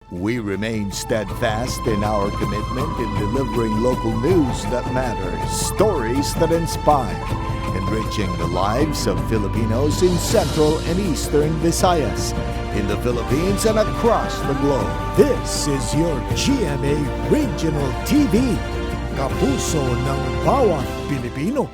We remain steadfast in our commitment in delivering local news that matters, stories that inspire, enriching the lives of Filipinos in Central and Eastern Visayas, in the Philippines and across the globe. This is your GMA Regional TV, kapuso ng bawat Pilipino.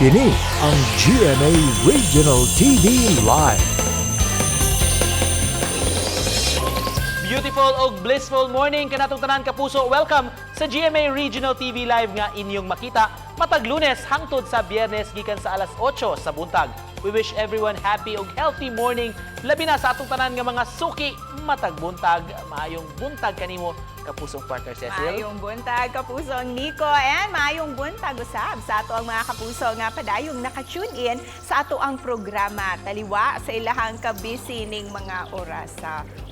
Kini ang GMA Regional TV Live. Beautiful og blissful morning kanatong tanan kapuso. Welcome sa GMA Regional TV Live nga inyong makita matag Lunes hangtod sa Biyernes gikan sa alas 8 sa buntag. We wish everyone happy og healthy morning labi na sa atong tanan nga mga suki matag buntag. Maayong buntag kanimo kapusong partner Cecil. Maayong buntag kapusong Nico and maayong buntag usab sa ato ang mga kapuso nga padayong naka-tune in sa ato ang programa taliwa sa ilahang kabisi ning mga oras.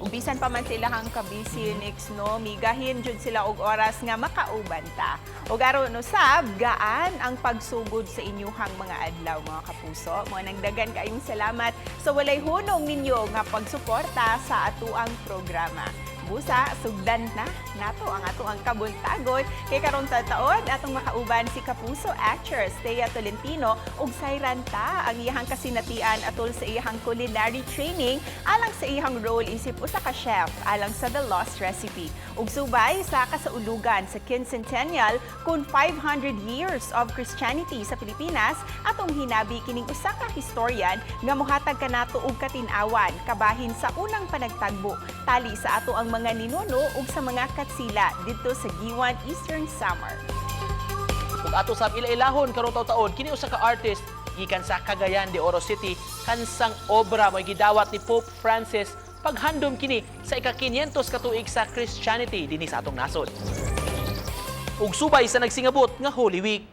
Ug bisan pa man sa ilahang kabisi next no, migahin jud sila og oras nga makauban ta. Ug aron usab gaan ang pagsugod sa inyuhang mga adlaw mga kapuso. Mo nang dagan kayong salamat sa walay hunong ninyo nga pagsuporta sa ato ang programa. Busa, sugdan na nato ang ato ang kabuntagon kay karon sa taon atong makauban si kapuso actress Thea Tolentino ug sayran ta ang iyang kasinatian atol sa iyang culinary training alang sa iyang role isip usa ka chef alang sa The Lost Recipe ug subay sa kasaulugan sa quincentennial kun 500 years of Christianity sa Pilipinas atong hinabi kining usa ka historian nga mohatag kanato og katin-awan kabahin sa unang panagtagbo tali sa ato ang mga ninuno ug sa mga katsila dito sa Giwan Eastern Samar. Ug ato sab ilailahon karon taon kini usa ka artist gikan sa Cagayan de Oro City kansang obra mo'y gidawat ni Pope Francis paghandom kini sa ika-500 katuig sa Christianity dinhi sa atong nasod. Ug subay sa nagsingabot nga Holy Week.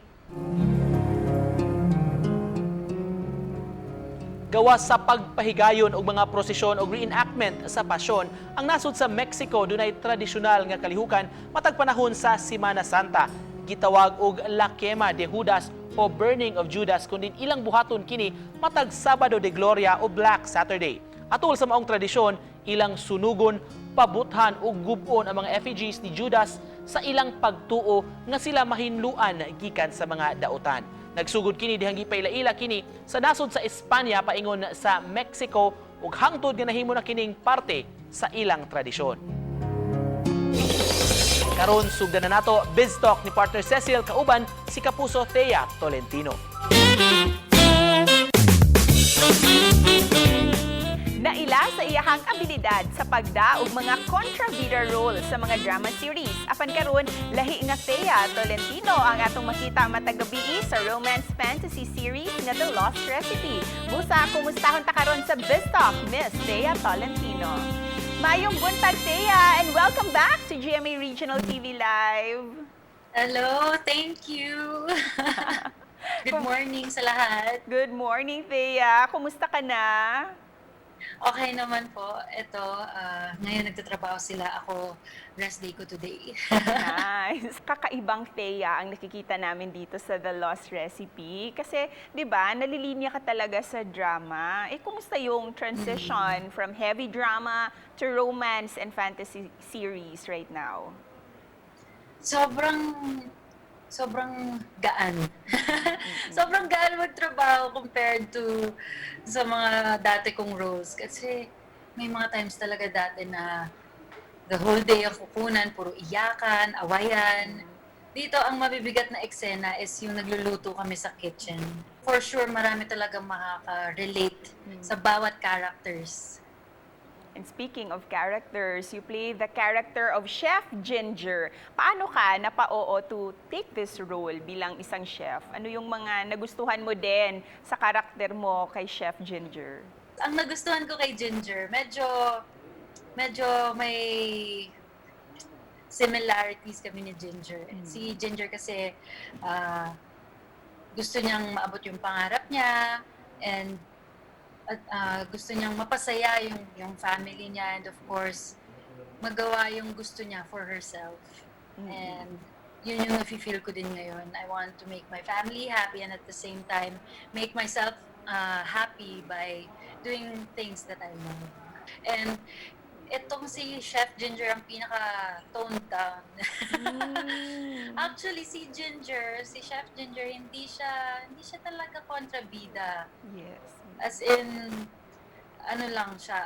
Gawas sa pagpahigayon og mga prosesyon og reenactment sa pasyon, ang nasod sa Mexico dunay tradisyonal nga kalihukan matag panahon sa Semana Santa. Gitawag og La Quema de Judas o Burning of Judas kundi ilang buhaton kini matag Sabado de Gloria o Black Saturday. Atol sa maong tradisyon, ilang sunugon, pabuthan o gubon ang mga effigies ni Judas sa ilang pagtuo nga sila mahinluan gikan sa mga dautan. Nagsugod kini dihang gipaila-ila kini sa nasod sa Espanya paingon sa Mexico ug hangtod nga nahimo na kining parte sa ilang tradisyon. Karon sugdan na nato biz talk ni partner Cecil kauban si kapuso Thea Tolentino. Naila sa iyahang abilidad sa pagda og mga kontrabida role sa mga drama series. Apan karon lahi nga Thea Tolentino ang atong makita matag gabi sa romance fantasy series nga The Lost Recipe. Busa, kumustahon ta karon sa Biztalk, Miss Thea Tolentino. Mayong buntag Thea and welcome back to GMA Regional TV Live. Hello, thank you. Good morning sa lahat. Good morning Thea. Kumusta ka na? Okay naman po. Ito, ngayon nagtatrabaho sila. Ako, rest day ko today. Nice. Kakaibang Thea ang nakikita namin dito sa The Lost Recipe. Kasi, di ba, nalilinya ka talaga sa drama. Kumusta yung transition from heavy drama to romance and fantasy series right now? Sobrang gaan. Sobrang gaan magtrabaho compared to sa mga dati kong roles. Kasi may mga times talaga dati na the whole day ang kukunan, puro iyakan, awayan. Dito, ang mabibigat na eksena is yung nagluluto kami sa kitchen. For sure, marami talaga makaka-relate sa bawat characters. And speaking of characters, you play the character of Chef Ginger. Paano ka napao to take this role bilang isang chef? Ano yung mga nagustuhan mo din sa karakter mo kay Chef Ginger? Ang nagustuhan ko kay Ginger, medyo similarities kami ni Ginger. Si Ginger kasi gusto niyang maabot yung pangarap niya, and gusto niyang mapasaya yung family niya, and of course, magawa yung gusto niya for herself. And yun yung nafe-feel ko din ngayon. I want to make my family happy and at the same time, make myself happy by doing things that I love. And itong si Chef Ginger ang pinaka-toned down. Actually, si Chef Ginger, hindi siya talaga kontrabida. Yes. As in, ano lang siya,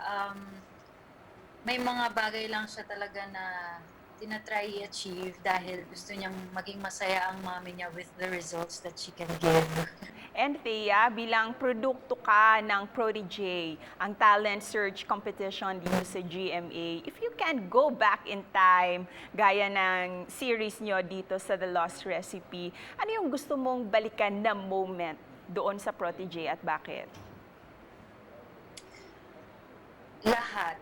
may mga bagay lang siya talaga na tinatry i-achieve dahil gusto niyang maging masaya ang mami niya with the results that she can give. And Thea, bilang produkto ka ng Protégé, ang talent search competition dito sa GMA, if you can go back in time, gaya ng series nyo dito sa The Lost Recipe, ano yung gusto mong balikan na moment doon sa Protégé at bakit? Lahat.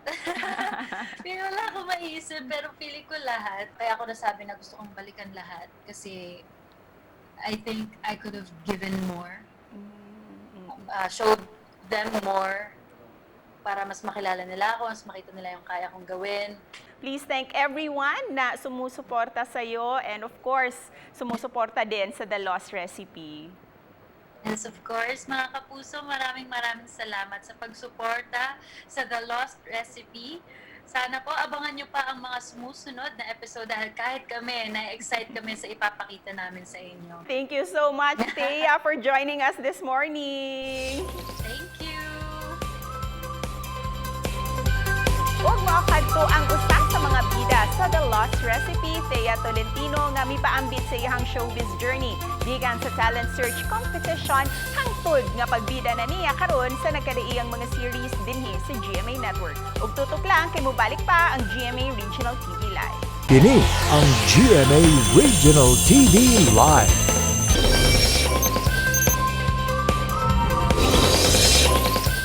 Pero wala akong maiisip, pero feeling ko lahat. Kaya ako nasabi na gusto kong balikan lahat. Kasi I think I could have given more. Showed them more para mas makilala nila ako, mas makita nila yung kaya kong gawin. Please thank everyone na sumusuporta sa'yo and of course, sumusuporta din sa The Lost Recipe. Yes, of course, mga kapuso, maraming salamat sa pagsuporta sa The Lost Recipe. Sana po abangan nyo pa ang mga sumusunod na episode dahil kahit kami, na-excite kami sa ipapakita namin sa inyo. Thank you so much, Thea, for joining us this morning. Thank you! Ug mao kadto ang usa sa mga bida sa The Lost Recipe, Thea Tolentino nga mipaambit sa iyang showbiz journey gikan sa talent search competition hangtod nga pagbida na niya karon sa nagkadaiyang mga series dinhi sa GMA Network. Ug tutok lang kay mobalik pa ang GMA Regional TV Live. Kini ang GMA Regional TV Live.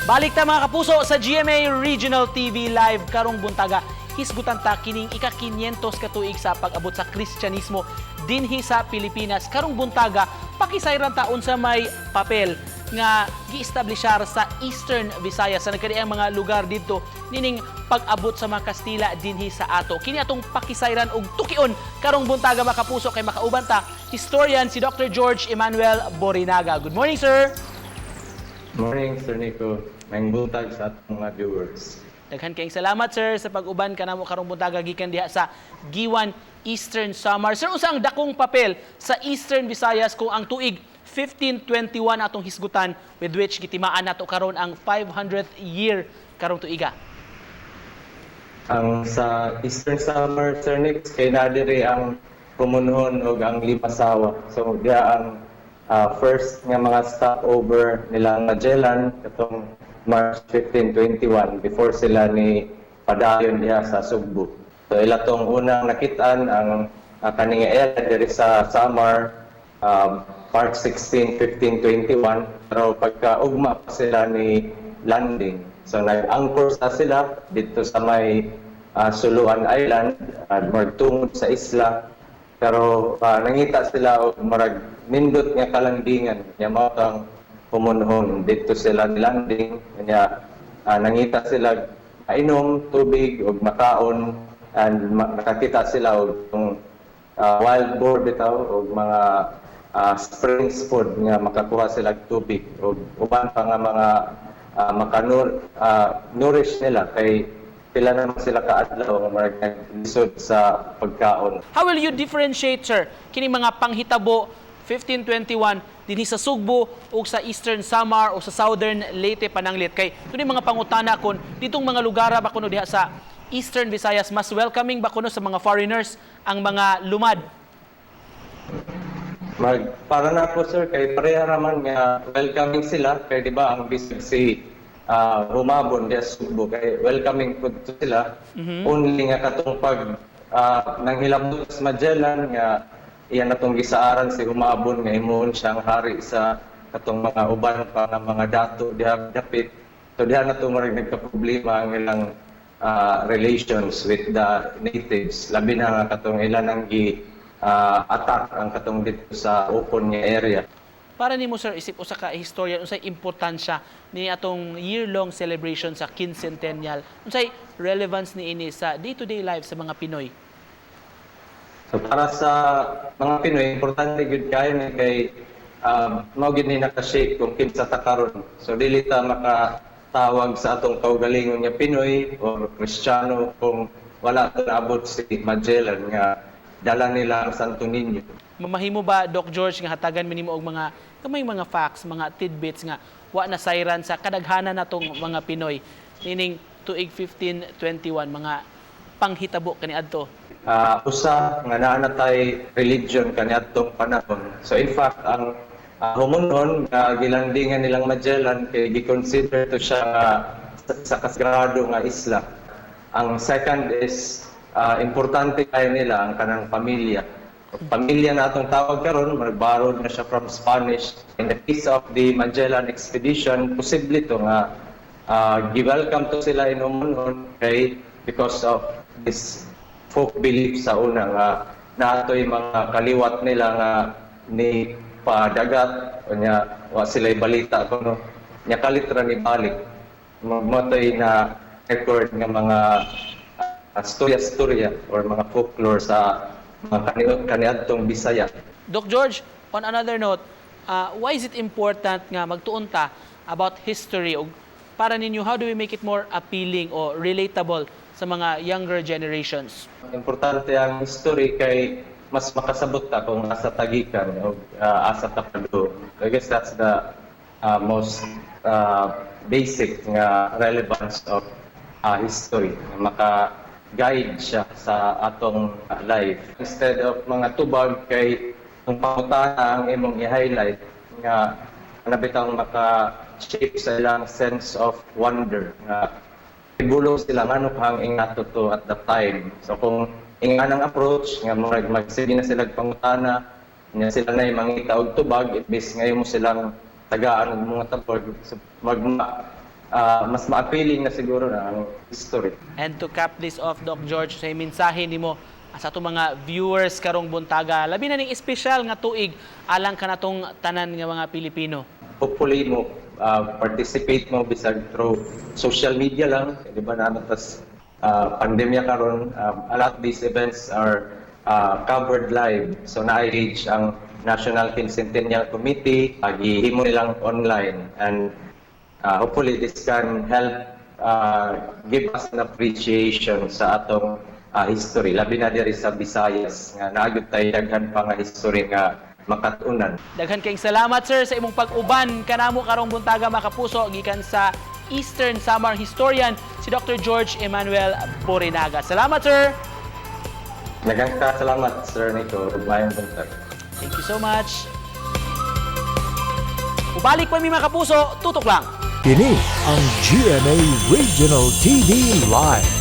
Balik ta mga kapuso sa GMA Regional TV Live karong buntaga. Hisgutan ta kining ika-500 katuig sa pag-abot sa Kristyanismo dinhi sa Pilipinas. Karong buntaga, pakisayran taon sa may papel nga gi-establishar sa Eastern Visayas sa nagkadiang mga lugar dito nining pag-abot sa mga Kastila dinhi sa ato. Kini atong pakisayran og tukion karong buntaga mga kapuso kay makauban ta historian si Dr. George Emmanuel Borinaga. Good morning, sir. Morning, Sir Nico. May buntag sa atong mga viewers. Daghan kayong salamat, sir, sa pag-uban kanamo karong buntaga gikan diha sa Giwan, Eastern Samar. Sir, usa ang dakong papel sa Eastern Visayas kung ang tuig 1521 atong hisgutan with which gitimaan nato karon ang 500th year karong tuiga. Ang sa Eastern Samar, Sir Nick, kay nadiri ang Kumunhon o ang Limasawa. So, diya ang first nga mga stopover nila Magellan katong March 1521 before sila ni padayon diha sa Sugbo. So ila tong unang nakitaan ang kaning area diri sa Samar March 16, 1521 pero pagkaugma pa sila ni landing. So nag-anchor sila dito sa may Suluan Island at magtungod sa isla. Pero nangita sila og marag nindot nga kalandingan nya mao ang Kumunhon dito sila nilanding kanya nangita sila ainom tubig og makaon and nakakita sila og wild boar bitaw og mga springs food nga makakuha sila og tubig og uban pa nga mga nourish nila kay pila naman sila kaadlaw nga marag naglisod sa pagkaon. How will you differentiate, sir, kini mga panghitabo 1521 dinhi sa Sugbo o sa Eastern Samar o sa Southern Leyte Pananglit kay tuni mga pangutana kon ditong mga lugar ba kuno diha sa Eastern Visayas mas welcoming ba kuno sa mga foreigners ang mga lumad? Para na po sir kay pareha raman nga welcoming sila kay di ba ang bisig si Humabon diha sa Sugbo kay welcoming po sila. Only nga katong pag nanghilabot sa Magellan nga iyan natong gisaaran si Humabon nga imong siyang hari sa katong mga uban pa nga mga dato diha dapit. So diha nato marig nagka-problema ang ilang relations with the natives. Labi na nga katong ilan ang attack ang katong dito sa open nga area. Para nimo sir isip usa ka historian unsay importansya ni atong year-long celebration sa quincentennial? Unsay relevance niini sa day-to-day life sa mga Pinoy? So para sa mga Pinoy, importante gud kayo ni kay mao gid ni naka-shape kung kinsa ta karon. So dili ta makatawag sa atong kaugalingon nga Pinoy o Kristiyano kung wala ta naabot si Magellan nga dala nila ang Santo Niño. Mamahimo ba Doc George nga hatagan minimo og mga kamay mga facts, mga tidbits nga wa na sayran sa kadaghanan natong mga Pinoy nining tuig 1521 mga panghitabo kaniadto? Usa nga naa na tay religion kaniadtong panahon. So in fact ang humunon nga gilandingan nilang Magellan kay gi-consider to siya sa kasagrado nga isla. Ang second is importante kayo nila ang kanang pamilya. Pamilya na atong tawag karon, mag-borrowed na siya from Spanish. In the case of the Magellan expedition, posible to nga gi-welcome to sila in Umunon kay because of this folk belief sa una nga natoy mga kaliwat nila nga ni padagat o nya wa sila balita kuno nya kalitra ni balik motoy na record nga mga storya or mga folklore sa mga kaniadtong Bisaya. Doc George, on another note, why is it important nga magtuon ta about history o para ninyo how do we make it more appealing o relatable sa mga younger generations? Importante ang history kay mas makasabot ta kung asa tagikan o asa tapado. I guess that's the most basic nga relevance of history. Maka-guide siya sa atong life. Instead of mga tubag kay kung pangutana ang imong i-highlight nga nabitang maka-shape sa ilang sense of wonder nga ibulong sila nga kang ingato to at the time. So kung inganang approach nga magsige na sila pangutana nya sila na mangita og tubag imbis ngayon mo silang tagaan og mga tubag so, mas ma-appealing na siguro na ang history. And to cap this off, Doc George, sa mensahe nimo sa ato mga viewers karong buntaga, labi na ning espesyal nga tuig alang kanatong tanan nga mga Pilipino. Hopefully mo participate mo bisag through social media lang, di ba na tas pandemya karon a lot of these events are covered live. So na-engage ang National Quincentennial Committee, gihimo nilang online and hopefully this can help give us an appreciation sa atong history. Labi na diri sa Visayas nga naagud tay daghan pa nga history nga makatunan. Daghan kayong salamat sir sa imong pag-uban kanamo karong buntaga mga kapuso gikan sa Eastern Samar historian si Dr. George Emmanuel Borinaga. Salamat sir. Daghang salamat sir Nico. Mayong buntag. Thank you so much. Ubalik pa mi mga kapuso, tutok lang. Kini ang GMA Regional TV Live.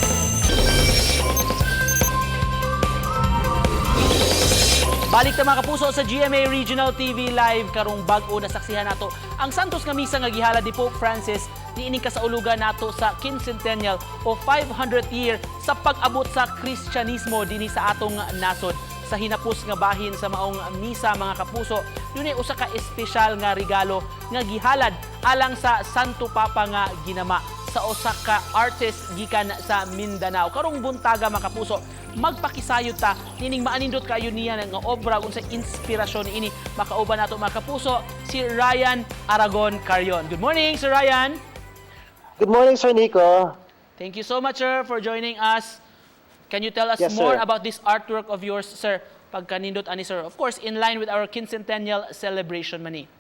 Balik ta mga kapuso sa GMA Regional TV Live karong bag-o na saksihan nato ang Santos nga misa nga gihala ni Pope Francis niining kasaulugan nato sa quincentennial o 500th year sa pag-abot sa Kristyanismo dinhi sa atong nasod. Sa hinapos nga bahin sa maong misa mga kapuso, dunay usa ka espesyal nga regalo nga gihalad alang sa Santo Papa nga ginama sa usa ka artist gikan sa Mindanao. Karong buntaga mga kapuso, magpakisayod ta nining maanindot kayo niya nga obra kung sa inspirasyon ini makauban nato mga kapuso si Ryan Aragon Carion. Good morning Sir Ryan. Good morning Sir Nico. Thank you so much sir for joining us. Can you tell us Yes, more sir. about this artwork of yours sir? Pagkanindot ani sir. Of course in line with our quincentennial celebration mani.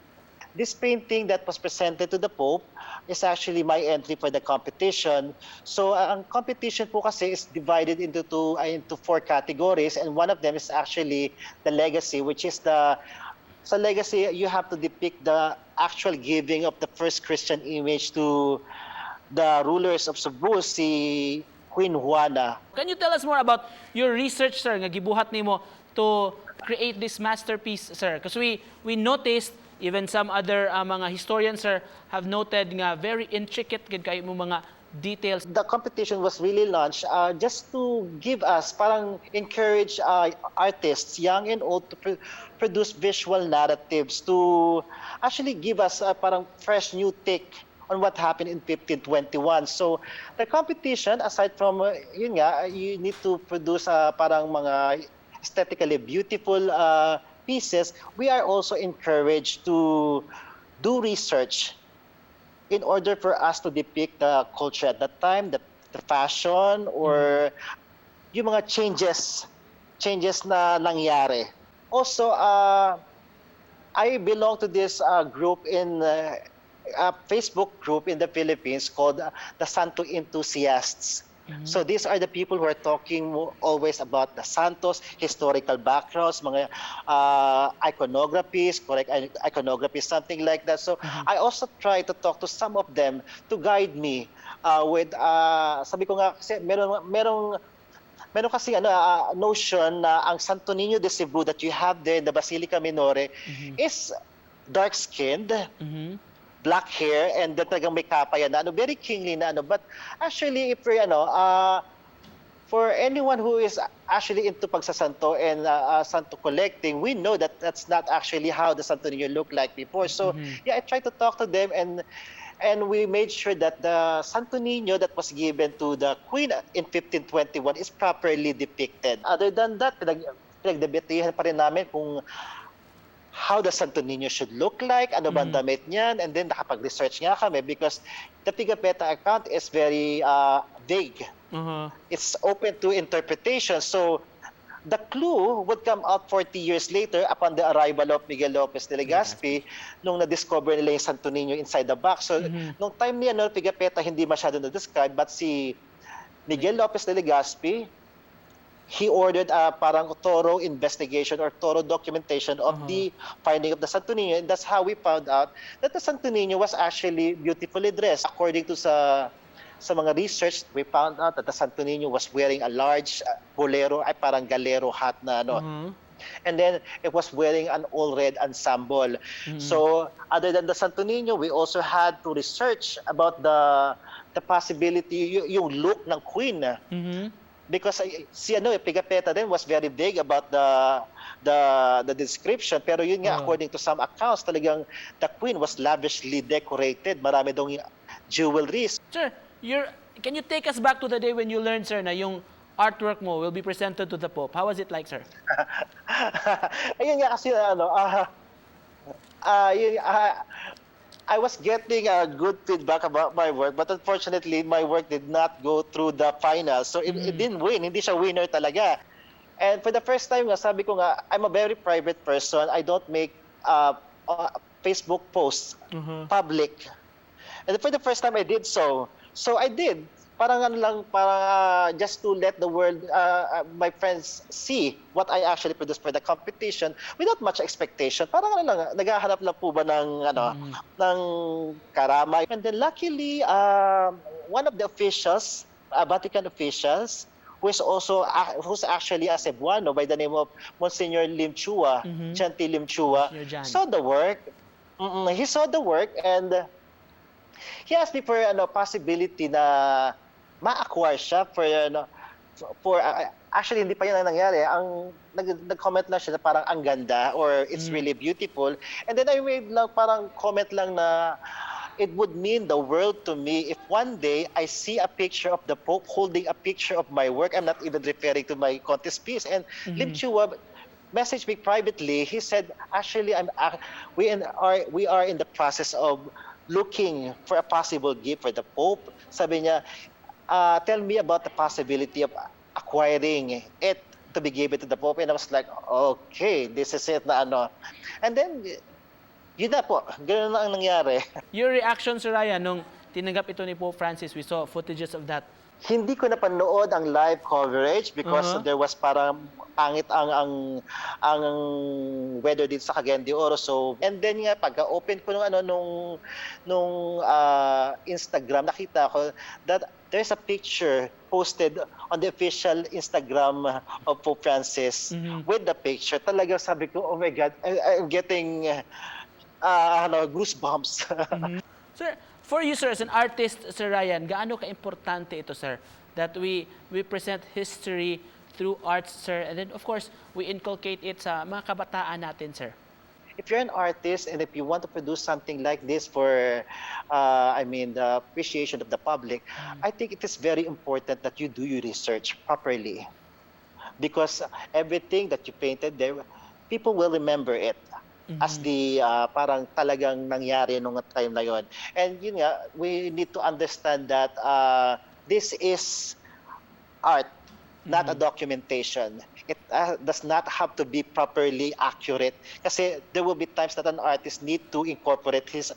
This painting that was presented to the Pope is actually my entry for the competition. So ang competition po kasi is divided into four categories, and one of them is actually the legacy, which is sa legacy you have to depict the actual giving of the first Christian image to the rulers of Cebu, si Queen Juana. Can you tell us more about your research sir nga gibuhat nimo to create this masterpiece sir? Because we noticed even some other mga historians sir have noted nga very intricate gid kayo mo mga details. The competition was really launched just to give us, parang encourage artists, young and old, to produce visual narratives to actually give us parang fresh new take on what happened in 1521. So the competition, aside from yun nga, you need to produce parang mga aesthetically beautiful pieces, we are also encouraged to do research in order for us to depict the culture at that time, the fashion, or yung mga changes na nangyari. Also, I belong to this group in a Facebook group in the Philippines called the Santo Enthusiasts. So these are the people who are talking always about the Santos, historical backgrounds, mga iconographies, correct iconography, something like that. So I also try to talk to some of them to guide me with, sabi ko nga, kasi merong kasi notion na ang Santo Niño de Cebu that you have there in the Basilica Minore is dark-skinned, black hair, and then talagang may kapa yan na very kingly na but actually if you're for anyone who is actually into pagsasanto and santo collecting, we know that that's not actually how the Santo Niño looked like before. So yeah, I tried to talk to them, and we made sure that the Santo Niño that was given to the Queen in 1521 is properly depicted. Other than that, pinagdebatehan pa rin namin kung how the Santo Niño should look like, ano ba ang damit niyan, and then nakapag-research nga kami because the Pigafetta account is very vague. It's open to interpretation. So the clue would come out 40 years later upon the arrival of Miguel Lopez de Legazpi nung na-discover nila yung Santo Niño inside the box. So nung time niya, Pigafetta hindi masyado na-describe, but si Miguel Lopez de Legazpi, he ordered a parang thorough investigation or thorough documentation of the finding of the Santo Niño. And that's how we found out that the Santo Niño was actually beautifully dressed. According to sa mga research, we found out that the Santo Niño was wearing a large bolero, ay parang galero hat na and then it was wearing an all-red ensemble. So other than the Santo Niño, we also had to research about the possibility, yung look ng Queen. Because si Pigafetta then was very vague about the description, pero yun nga, according to some accounts, talagang the Queen was lavishly decorated, marami dong jewelries. Sir, can you take us back to the day when you learned, sir, na yung artwork mo will be presented to the Pope? How was it like, sir? Ayun nga kasi I was getting good feedback about my work, but unfortunately, my work did not go through the final. So it didn't win. Hindi siya winner talaga. And for the first time, sabi ko nga, I'm a very private person. I don't make Facebook posts public. And for the first time, I did so. So I did. Parang just to let the world, my friends, see what I actually produced for the competition without much expectation. Parang naghahanap lang po ba ng karamay. And then luckily, one of the officials, Vatican officials, who's actually a Cebuano by the name of Monsignor Lim Chua, Chanti Lim Chua, saw the work. He saw the work and he asked me for possibility na ma-acquire siya for actually hindi pa yun ang nangyari. Nag-comment lang siya na parang ang ganda or it's really beautiful. And then I made lang parang comment lang na it would mean the world to me if one day I see a picture of the Pope holding a picture of my work. I'm not even referring to my contest piece. And Lim Chua messaged me privately. He said, actually, we are in the process of looking for a possible gift for the Pope. Sabi niya, tell me about the possibility of acquiring it to be given to the Pope. And I was like, okay, this is it na And then, yun na po, ganoon na ang nangyari. Your reaction, Sir Ryan, nung tinanggap ito ni Pope Francis, we saw footages of that. Hindi ko napanood ang live coverage because there was parang pangit ang weather dito sa Cagayan de Oro. So, and then nga pagka-open ko nung Instagram, nakita ko that there's a picture posted on the official Instagram of Pope Francis with the picture. Talagang sabi ko, oh my God, I'm getting goosebumps. Sir, For you, sir, as an artist, Sir Ryan, gaano ka-importante ito, sir, that we present history through arts, sir, and then, of course, we inculcate it sa mga kabataan natin, sir? If you're an artist and if you want to produce something like this for, the appreciation of the public, I think it is very important that you do your research properly. Because everything that you painted there, people will remember it as the parang talagang nangyari nung time na yon. And yun nga, we need to understand that this is art, not a documentation. It does not have to be properly accurate. Kasi there will be times that an artist need to incorporate his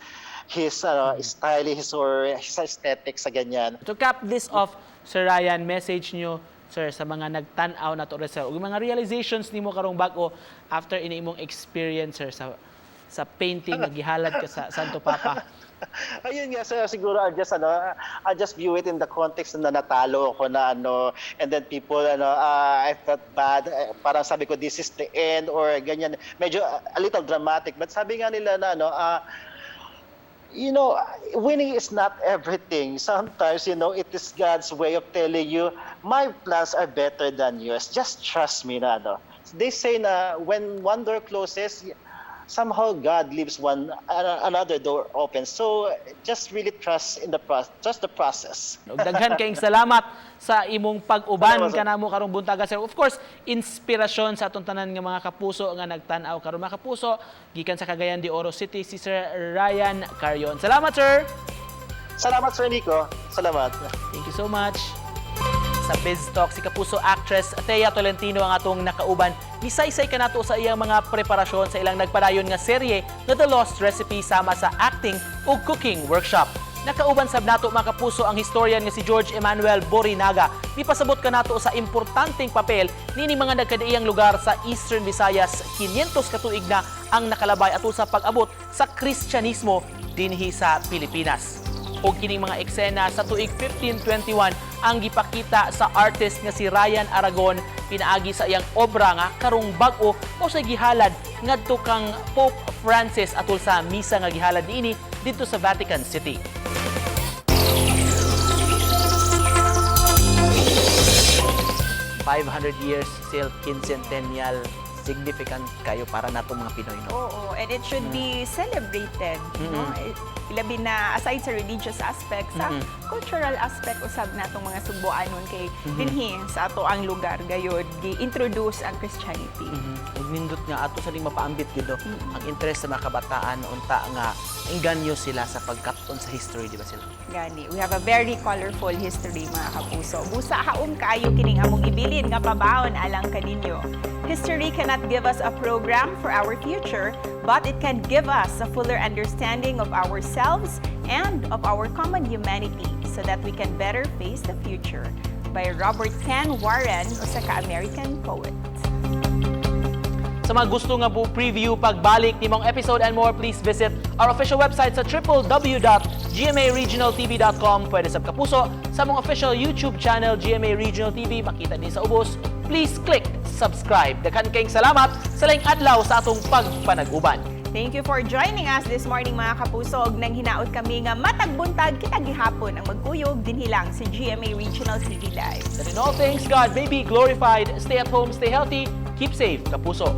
style, his aesthetics sa ganyan. To cap this off, Sir Ryan, message nyo, sir, sa mga nagtanaw na to, sir, o mga realizations nimo karong bag-o after ini imong experience, sir, sa painting na gihalad ka sa Santo Papa. Ayun nga, sir, siguro I just view it in the context na natalo ako na and then people I felt bad, parang sabi ko this is the end or ganyan, medyo a little dramatic, but sabi nga nila na winning is not everything. Sometimes, it is God's way of telling you, my plans are better than yours. Just trust me na, They say na when one door closes, somehow God leaves another door open. So just really trust in the process. Daghan kayong salamat sa imong pag-uban kanamo karong buntaga, sir. Of course, inspirasyon sa atong tanan nga mga kapuso nga nagtan-aw karon, mga kapuso gikan sa Cagayan de Oro City, si Sir Ryan Carion. Salamat, sir. Salamat, Sir Nico. Salamat. Thank you so much. Sa Biz Talk, si kapuso actress Thea Tolentino ang atong nakauban. Misaysay ka nato sa iyang mga preparasyon sa ilang nagpadayon nga serye nga The Lost Recipe sama sa acting ug cooking workshop. Nakauban sab nato, mga kapuso, ang historian nga si George Emmanuel Borinaga. Mipasabot ka nato sa importanteng papel nini mga nagkadaiyang lugar sa Eastern Visayas. 500 katuig na ang nakalabay atul sa pag-abot sa Kristyanismo dinhi sa Pilipinas. O kining mga eksena sa tuig 1521 ang gipakita sa artist nga si Ryan Aragon pinaagi sa iyang obra nga karong bag-o o sa gihalad ngadto kang Pope Francis atul sa misa nga gihalad niini dito sa Vatican City. $500 years still quincentennial, significant kayo para natong mga Pinoy, no? Oo, and it should be celebrated, no? Ilabi na aside sa religious aspect, sa cultural aspect usab natong mga Subuanon kay dinhi sa ato ang lugar gayud gi-introduce ang Christianity. Ug nindot nga ato sa ding mapaambit gid ang interest sa mga kabataan unta nga engganyo sila sa pagkapton sa history, di ba sila? Gani, we have a very colorful history, mga kapuso. Busa haom kaayo kining among ibilin nga pabaon alang kaninyo. History cannot give us a program for our future, but it can give us a fuller understanding of ourselves and of our common humanity so that we can better face the future. By Robert Ken Warren, usa ka American poet. Sa mga gusto nga po preview pagbalik ni mong episode and more, please visit our official website sa www.gmaregionaltv.com. Pwede sa kapuso sa mong official YouTube channel GMA Regional TV, makita din sa ubos. Please click subscribe. Daghan kayong salamat sa laing adlaw sa atong pagpanag-uban. Thank you for joining us this morning, mga kapuso. Nang hinaot kami nga matagbuntag kita gihapon ang magkuyog dinhilang sa GMA Regional TV Live. That in all things, God may be glorified. Stay at home, stay healthy, keep safe, kapuso.